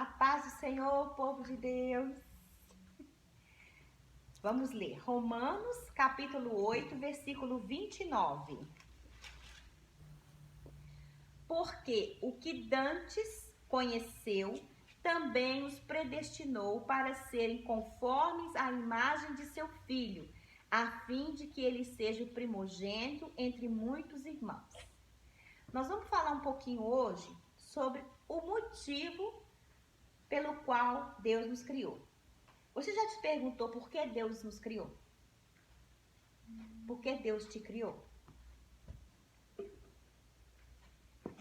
A paz do Senhor, povo de Deus. Vamos ler Romanos, capítulo 8, versículo 29. Porque o que dantes conheceu, também os predestinou para serem conformes à imagem de seu Filho, a fim de que ele seja o primogênito entre muitos irmãos. Nós vamos falar um pouquinho hoje sobre o motivo pelo qual Deus nos criou. Você já te perguntou por que Deus nos criou? Por que Deus te criou?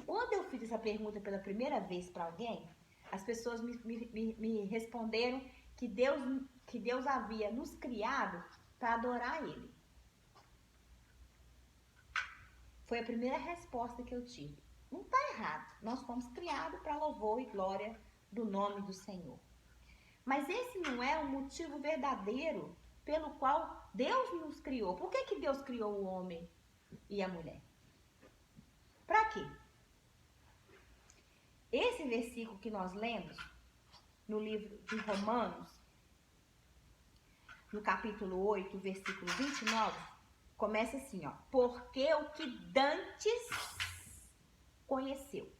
Quando eu fiz essa pergunta pela primeira vez para alguém, as pessoas me responderam que Deus havia nos criado para adorar Ele. Foi a primeira resposta que eu tive. Não está errado. Nós fomos criados para louvor e glória do nome do Senhor. Mas esse não é o motivo verdadeiro pelo qual Deus nos criou. Por que Deus criou o homem e a mulher? Para quê? Esse versículo que nós lemos no livro de Romanos, no capítulo 8, versículo 29, começa assim, ó. Porque o que dantes conheceu.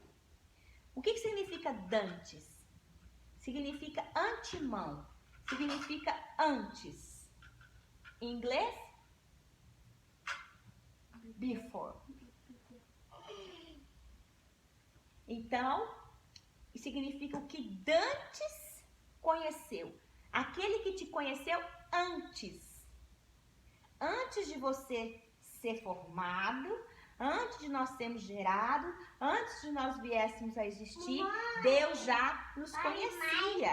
O que significa dantes? Significa antemão, significa antes. Em inglês, before. Então, significa o que dantes conheceu. Aquele que te conheceu antes. Antes de você ser formado, antes de nós sermos gerados, antes de nós viéssemos a existir, Deus já nos conhecia.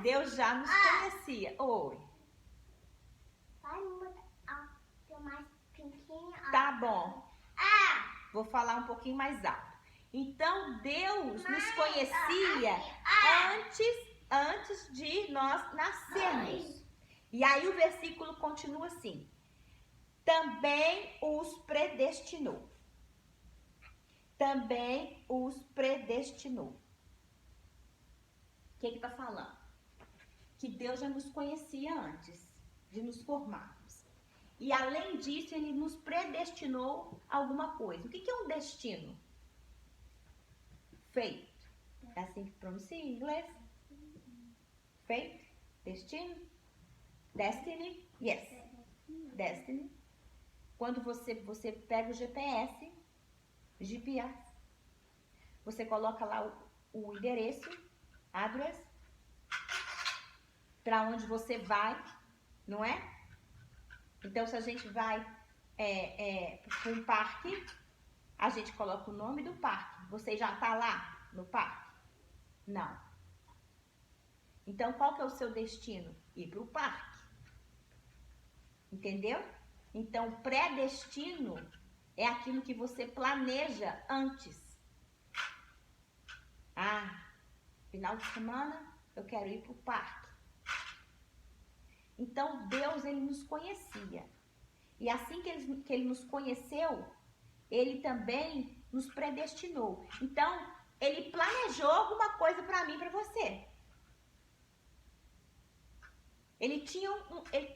Deus já nos conhecia. Oi. Tá bom. Vou falar um pouquinho mais alto. Então, Deus nos conhecia antes de nós nascermos. E aí o versículo continua assim. Também os predestinou. Também os predestinou. O que está falando? Que Deus já nos conhecia antes de nos formarmos. E além disso, Ele nos predestinou alguma coisa. O que é um destino? Fate. É assim que pronuncia em inglês? Fate? Destino? Destiny? Yes. Destiny. Quando você pega o GPS, você coloca lá o endereço, address, para onde você vai, não é? Então, se a gente vai para um parque, a gente coloca o nome do parque. Você já está lá no parque? Não. Então, qual que é o seu destino? Ir para o parque. Entendeu? Então, pré-destino é aquilo que você planeja antes. Final de semana eu quero ir para o parque. Então, Deus, Ele nos conhecia. E assim que Ele nos conheceu, Ele também nos predestinou. Então, Ele planejou alguma coisa para mim e para você.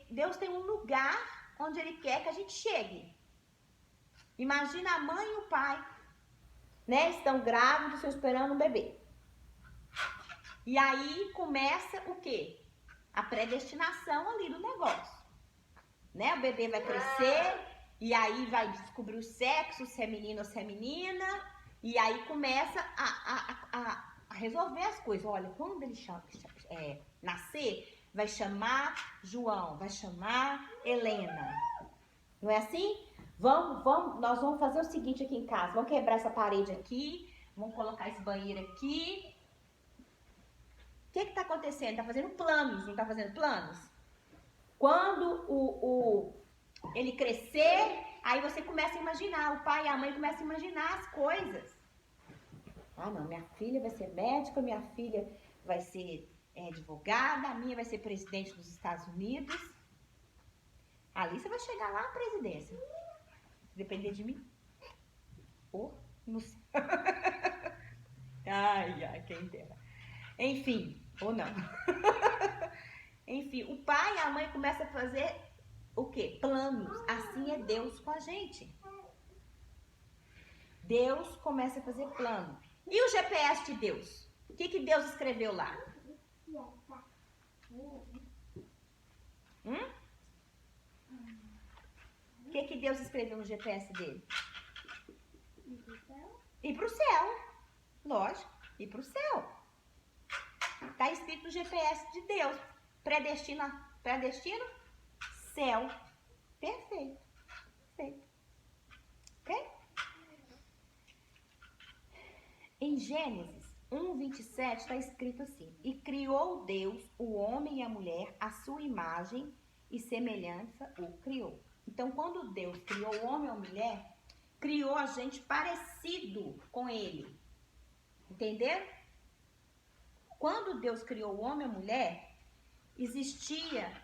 Deus tem um lugar onde Ele quer que a gente chegue. Imagina a mãe e o pai, né? Estão grávidos, estão esperando um bebê. E aí começa o quê? A predestinação ali do negócio. Né? O bebê vai crescer e aí vai descobrir o sexo, se é menino ou se é menina. E aí começa a resolver as coisas. Olha, quando ele nascer, vai chamar João, vai chamar Helena. Não é assim? Nós vamos fazer o seguinte aqui em casa. Vamos quebrar essa parede aqui. Vamos colocar esse banheiro aqui. O que está acontecendo? Está fazendo planos, não está fazendo planos? Quando ele crescer, aí você começa a imaginar. O pai e a mãe começam a imaginar as coisas. Não, minha filha vai ser médica, minha filha vai ser advogada, a minha vai ser presidente dos Estados Unidos. Ali você vai chegar lá à presidência. Se depender de mim. Não sei. Ai. quem dera. Enfim, ou não. Enfim, o pai e a mãe começam a fazer o quê? Planos. Assim é Deus com a gente. Deus começa a fazer plano. E o GPS de Deus? O que Deus escreveu lá? O que Deus escreveu no GPS dele? Ir pro céu. Lógico, ir pro céu. Está escrito no GPS de Deus. Predestino, céu. Perfeito. Perfeito. Ok? Em Gênesis 1:27 está escrito assim: E criou Deus o homem e a mulher, à sua imagem e semelhança o criou. Então, quando Deus criou o homem e a mulher, criou a gente parecido com ele. Entenderam? Quando Deus criou o homem e a mulher, existia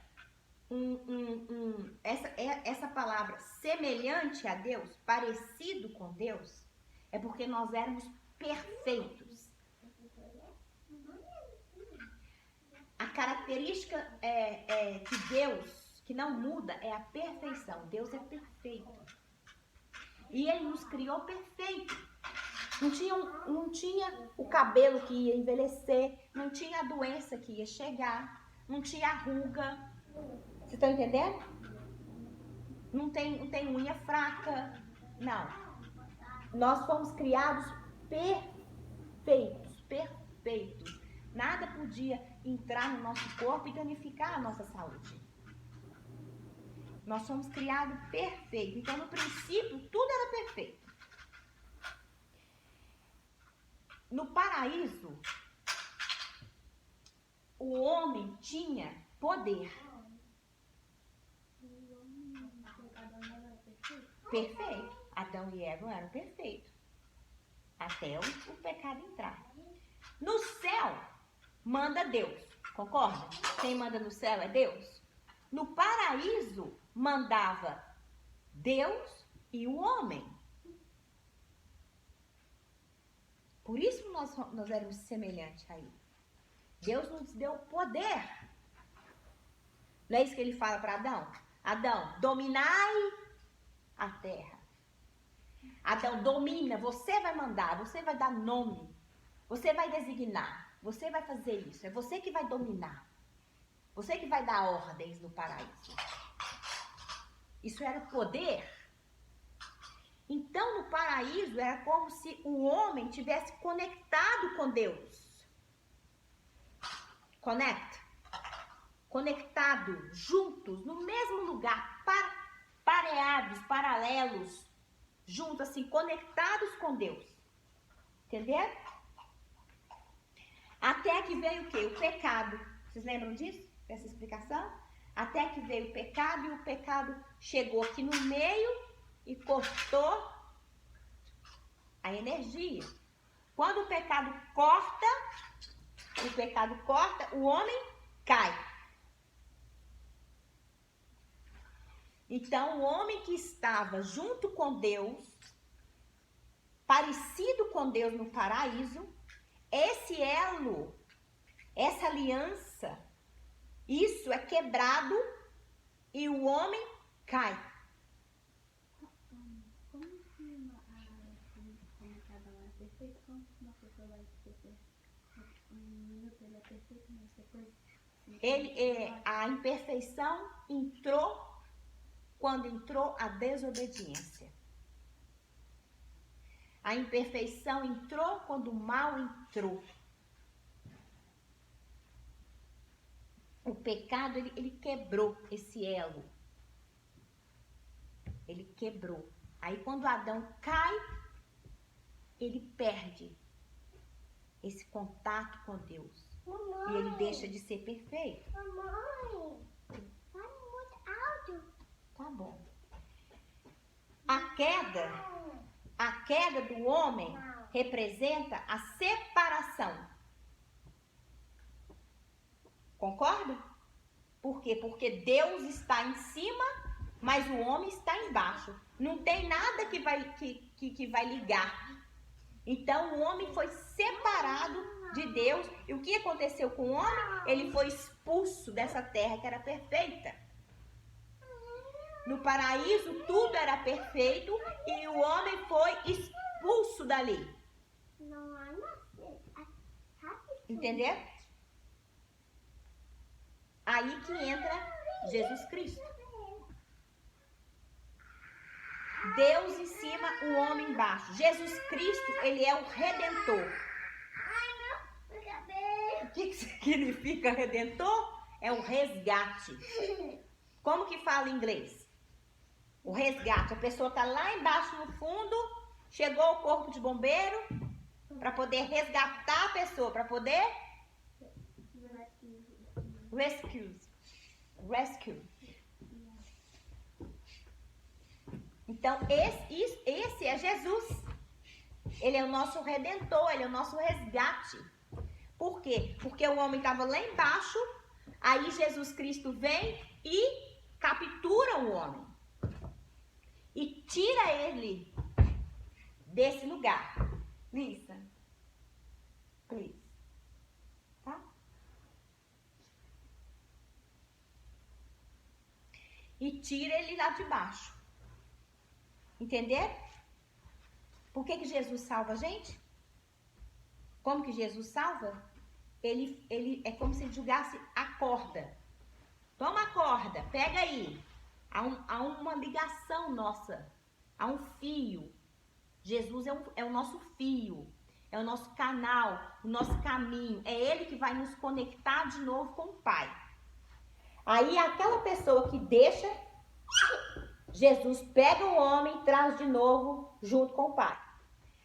essa palavra semelhante a Deus, parecido com Deus, é porque nós éramos perfeitos. A característica de Deus, que não muda, é a perfeição. Deus é perfeito. E Ele nos criou perfeito. Não tinha o cabelo que ia envelhecer, não tinha a doença que ia chegar, não tinha ruga. Vocês estão entendendo? Não tem unha fraca. Não. Nós fomos criados perfeitos. Nada podia entrar no nosso corpo e danificar a nossa saúde. Nós somos criados perfeitos. Então, no princípio, tudo era perfeito. No paraíso, o homem tinha poder. Perfeito. Adão e Eva eram perfeitos. Até o pecado entrar. No céu, manda Deus. Concorda? Quem manda no céu é Deus. No paraíso, mandava Deus e o homem. Por isso nós éramos semelhantes a ele. Deus nos deu poder. Não é isso que ele fala para Adão? Adão, dominai a terra. Adão, domina, você vai mandar, você vai dar nome, você vai designar, você vai fazer isso, é você que vai dominar. Você que vai dar ordens no paraíso. Isso era poder. Então, no paraíso, era como se o homem tivesse conectado com Deus. Conectado, juntos, no mesmo lugar, pareados, paralelos, juntos, assim, conectados com Deus. Entenderam? Até que veio o quê? O pecado. Vocês lembram disso? Dessa explicação? Até que veio o pecado e o pecado chegou aqui no meio e cortou a energia. Quando o pecado corta, o homem cai. Então, o homem que estava junto com Deus, parecido com Deus no paraíso, esse elo, essa aliança, isso é quebrado e o homem cai. A imperfeição entrou quando entrou a desobediência. A imperfeição entrou quando o mal entrou. O pecado, ele quebrou esse elo. Ele quebrou. Aí quando Adão cai, ele perde esse contato com Deus. Mamãe, e ele deixa de ser perfeito. Mamãe, fala muito alto. Tá bom. A queda do homem representa a separação. Concorda? Por quê? Porque Deus está em cima, mas o homem está embaixo. Não tem nada que vai ligar. Então o homem foi separado de de Deus. E o que aconteceu com o homem? Ele foi expulso dessa terra que era perfeita. No paraíso tudo era perfeito e o homem foi expulso dali. Entendeu? Aí que entra Jesus Cristo. Deus em cima, o homem embaixo. Jesus Cristo, ele é o Redentor. O que significa Redentor? É o resgate. Como que fala em inglês? O resgate. A pessoa está lá embaixo no fundo, chegou o corpo de bombeiro para poder resgatar a pessoa, para poder rescue. Então, esse é Jesus. Ele é o nosso Redentor, ele é o nosso resgate. Por quê? Porque o homem estava lá embaixo, aí Jesus Cristo vem e captura o homem. E tira ele desse lugar. Lisa, please. Tá? E tira ele lá de baixo. Entender? Por que Jesus salva a gente? Como que Jesus salva? Ele é como se ele jogasse a corda. Toma a corda, pega aí. Há uma ligação nossa. Há um fio. Jesus é o nosso fio. É o nosso canal, o nosso caminho. É ele que vai nos conectar de novo com o Pai. Aí aquela pessoa que deixa, Jesus pega o homem e traz de novo junto com o Pai.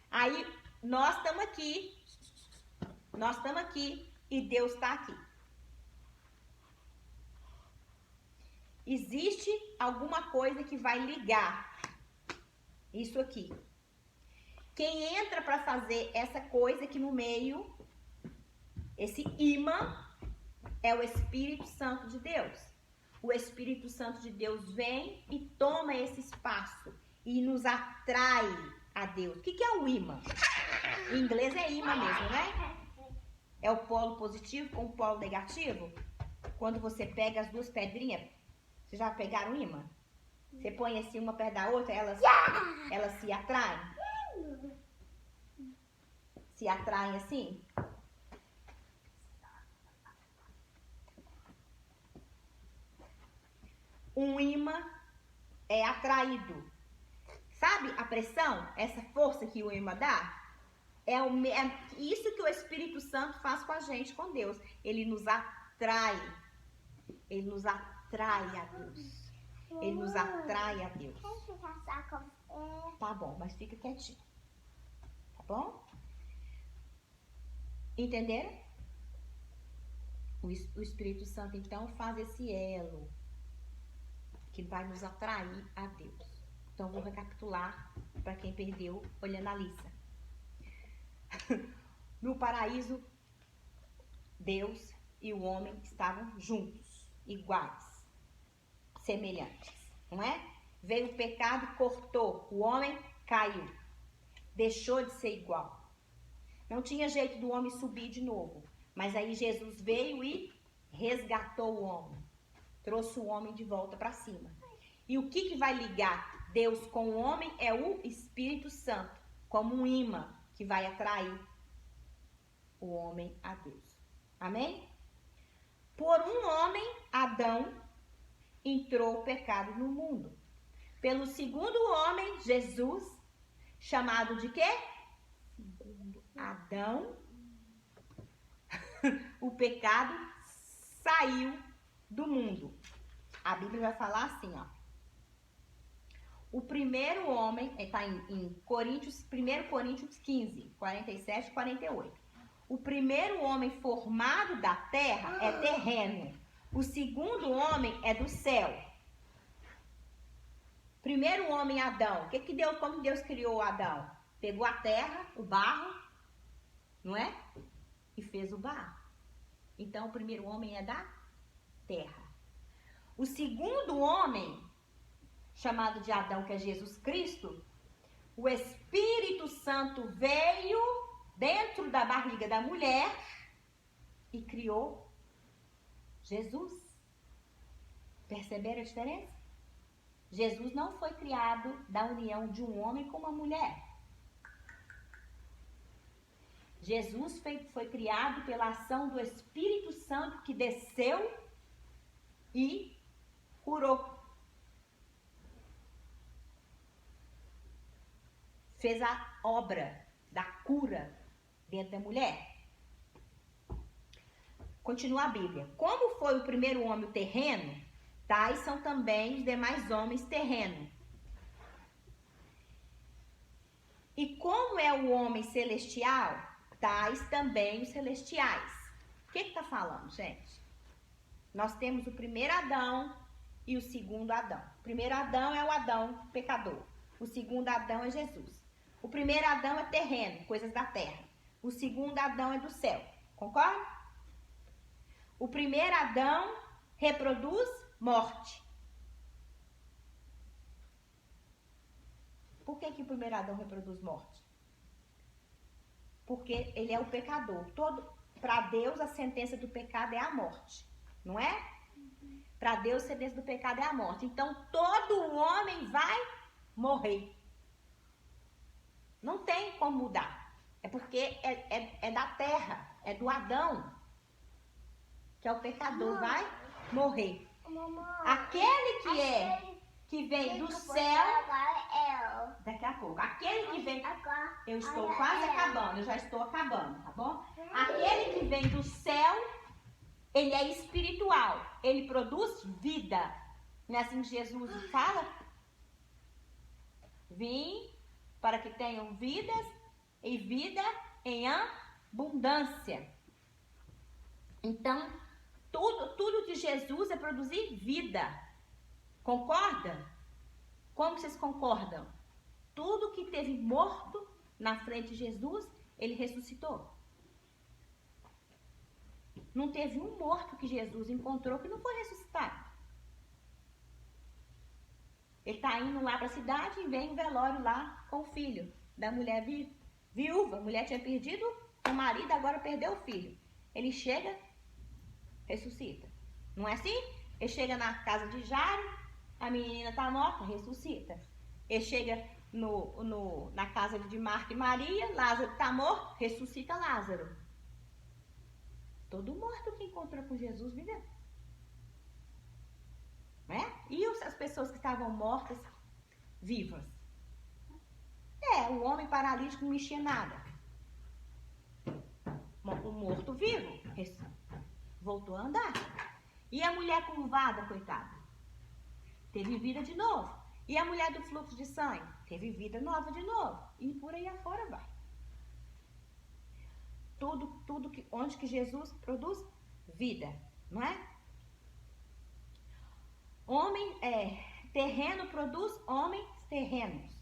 Aí nós estamos aqui e Deus está aqui. Existe alguma coisa que vai ligar isso aqui. Quem entra para fazer essa coisa aqui no meio, esse imã, é o Espírito Santo de Deus. O Espírito Santo de Deus vem e toma esse espaço e nos atrai a Deus. O que é o imã? Em inglês é imã mesmo, né? É o polo positivo com o polo negativo. Quando você pega as duas pedrinhas, vocês já pegaram imã? Você põe assim uma perto da outra, elas se atraem? Se atraem assim? Um imã é atraído. Sabe a pressão? Essa força que o imã dá? É isso que o Espírito Santo faz com a gente, com Deus. Ele nos atrai. Ele nos atrai a Deus. Ele nos atrai a Deus. Tá bom, mas fica quietinho. Tá bom? Entenderam? O Espírito Santo, então, faz esse elo que vai nos atrair a Deus. Então, vou recapitular para quem perdeu olhando a lista. No paraíso, Deus e o homem estavam juntos, iguais, semelhantes, não é? Veio o pecado, cortou, o homem caiu, deixou de ser igual. Não tinha jeito do homem subir de novo, mas aí Jesus veio e resgatou o homem, trouxe o homem de volta para cima. E o que vai ligar Deus com o homem é o Espírito Santo, como um imã que vai atrair o homem a Deus. Amém? Por um homem, Adão, entrou o pecado no mundo. Pelo segundo homem, Jesus, chamado de quê? Segundo Adão, o pecado saiu do mundo. A Bíblia vai falar assim, ó. O primeiro homem, está em 1 Coríntios 15, 47 e 48. O primeiro homem formado da terra é terreno. O segundo homem é do céu. Primeiro homem, Adão. Como Deus criou Adão? Pegou a terra, o barro, não é? E fez o barro. Então, o primeiro homem é da terra. O segundo homem, chamado de Adão, que é Jesus Cristo, o Espírito Santo veio dentro da barriga da mulher e criou Jesus. Perceberam a diferença? Jesus não foi criado da união de um homem com uma mulher. Jesus foi criado pela ação do Espírito Santo que desceu e curou. Fez a obra da cura dentro da mulher. Continua a Bíblia. Como foi o primeiro homem terreno, tais são também os demais homens terrenos. E como é o homem celestial, tais também os celestiais. O que está falando, gente? Nós temos o primeiro Adão e o segundo Adão. O primeiro Adão é o Adão pecador. O segundo Adão é Jesus. O primeiro Adão é terreno, coisas da terra. O segundo Adão é do céu. Concorda? O primeiro Adão reproduz morte. Por que o primeiro Adão reproduz morte? Porque ele é o pecador. Para Deus, a sentença do pecado é a morte. Não é? Para Deus, a sentença do pecado é a morte. Então, todo homem vai morrer. Não tem como mudar. É porque é da terra, é do Adão, que é o pecador, vai morrer. Aquele que vem do céu, daqui a pouco, aquele que vem, eu estou quase acabando, eu já estou acabando, tá bom? Aquele que vem do céu, ele é espiritual, ele produz vida. Não é assim que Jesus fala? Vim para que tenham vidas e vida em abundância. Então, tudo de Jesus é produzir vida. Concorda? Como vocês concordam? Tudo que teve morto na frente de Jesus, ele ressuscitou. Não teve um morto que Jesus encontrou que não foi ressuscitado. Ele está indo lá para a cidade e vem um velório lá com o filho da mulher viúva. A mulher tinha perdido o marido, agora perdeu o filho. Ele chega, ressuscita. Não é assim? Ele chega na casa de Jairo, a menina está morta, ressuscita. Ele chega na casa de Marta e Maria, Lázaro está morto, ressuscita Lázaro. Todo morto que encontrou com Jesus viveu. Né? E as pessoas que estavam mortas, vivas? O homem paralítico não mexia nada. O morto vivo voltou a andar. E a mulher curvada, coitada, teve vida de novo. E a mulher do fluxo de sangue teve vida nova de novo. E por aí afora vai. Onde que Jesus produz vida, não é? Terreno produz homens terrenos.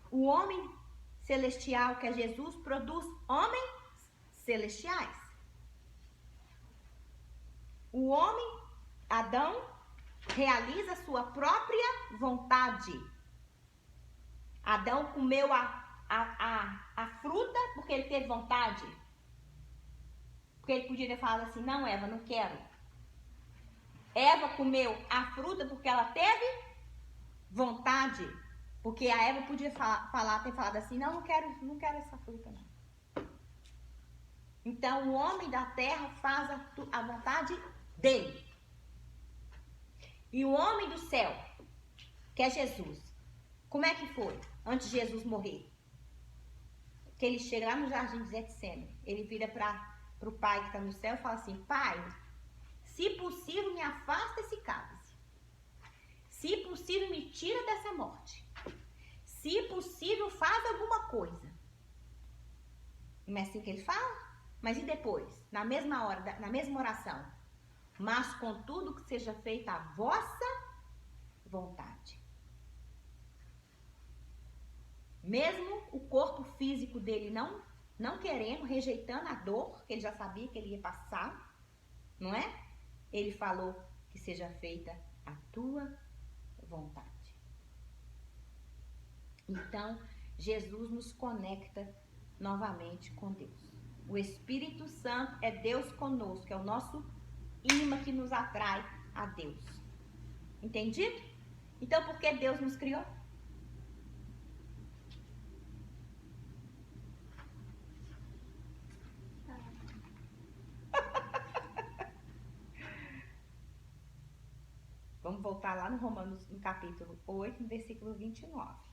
O homem celestial, que é Jesus, produz homens celestiais. O homem, Adão, realiza a sua própria vontade. Adão comeu a fruta porque ele teve vontade. Porque ele podia ter falado assim, não, Eva, não quero. Eva comeu a fruta porque ela teve vontade. Porque a Eva podia ter falado assim, não quero essa fruta, não. Então, o homem da terra faz a vontade dele. E o homem do céu, que é Jesus, como é que foi antes de Jesus morrer? Que ele chega lá no jardim de Getsêmani, ele vira para o pai que está no céu e fala assim, pai, se possível me afasta esse cálice. Se possível me tira dessa morte. Se possível faz alguma coisa. Não é assim que ele fala? Mas e depois? Na mesma hora, na mesma oração. Mas contudo que seja feita a vossa vontade. Mesmo o corpo físico dele não querendo, rejeitando a dor, que ele já sabia que ele ia passar, não é? Ele falou que seja feita a tua vontade. Então, Jesus nos conecta novamente com Deus. O Espírito Santo é Deus conosco, é o nosso imã que nos atrai a Deus. Entendido? Então, por que Deus nos criou? Vamos voltar lá no Romanos, no capítulo 8, no versículo 29.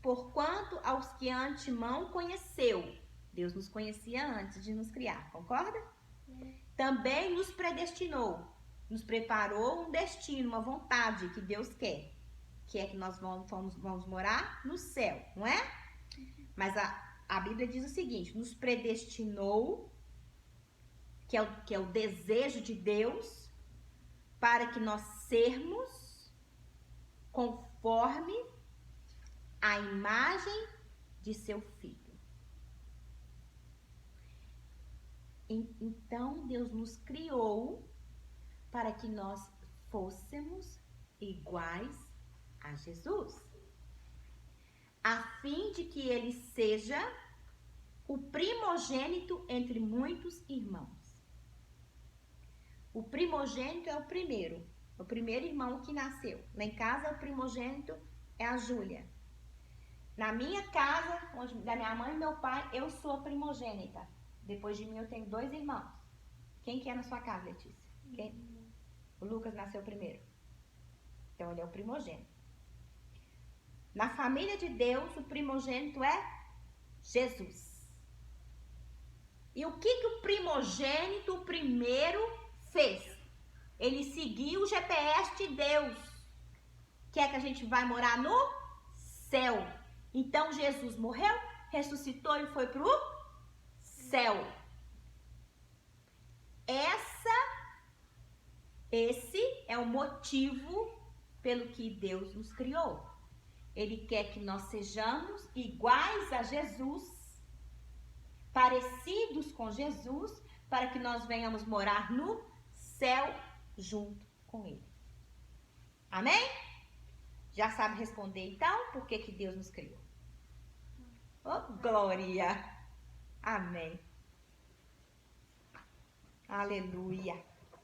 Porquanto aos que antemão conheceu, Deus nos conhecia antes de nos criar, concorda? Também nos predestinou, nos preparou um destino, uma vontade que Deus quer. Que é que nós vamos morar no céu, não é? Mas a Bíblia diz o seguinte, nos predestinou, que é o desejo de Deus, para que nós sermos conforme a imagem de seu Filho. Então, Deus nos criou para que nós fôssemos iguais a Jesus, a fim de que ele seja o primogênito entre muitos irmãos. O primogênito é o primeiro irmão que nasceu. Lá em casa, o primogênito é a Júlia. Na minha casa, da minha mãe e meu pai, eu sou a primogênita. Depois de mim, eu tenho 2 irmãos. Quem que é na sua casa, Letícia? Quem? O Lucas nasceu primeiro. Então, ele é o primogênito. Na família de Deus, o primogênito é Jesus. E o que o primogênito, o primeiro, fez? Ele seguiu o GPS de Deus. Quer que a gente vai morar no céu. Então, Jesus morreu, ressuscitou e foi pro céu. Esse é o motivo pelo que Deus nos criou. Ele quer que nós sejamos iguais a Jesus, parecidos com Jesus, para que nós venhamos morar no céu junto com Ele. Amém? Já sabe responder então por que Deus nos criou? Oh, glória! Amém. Aleluia.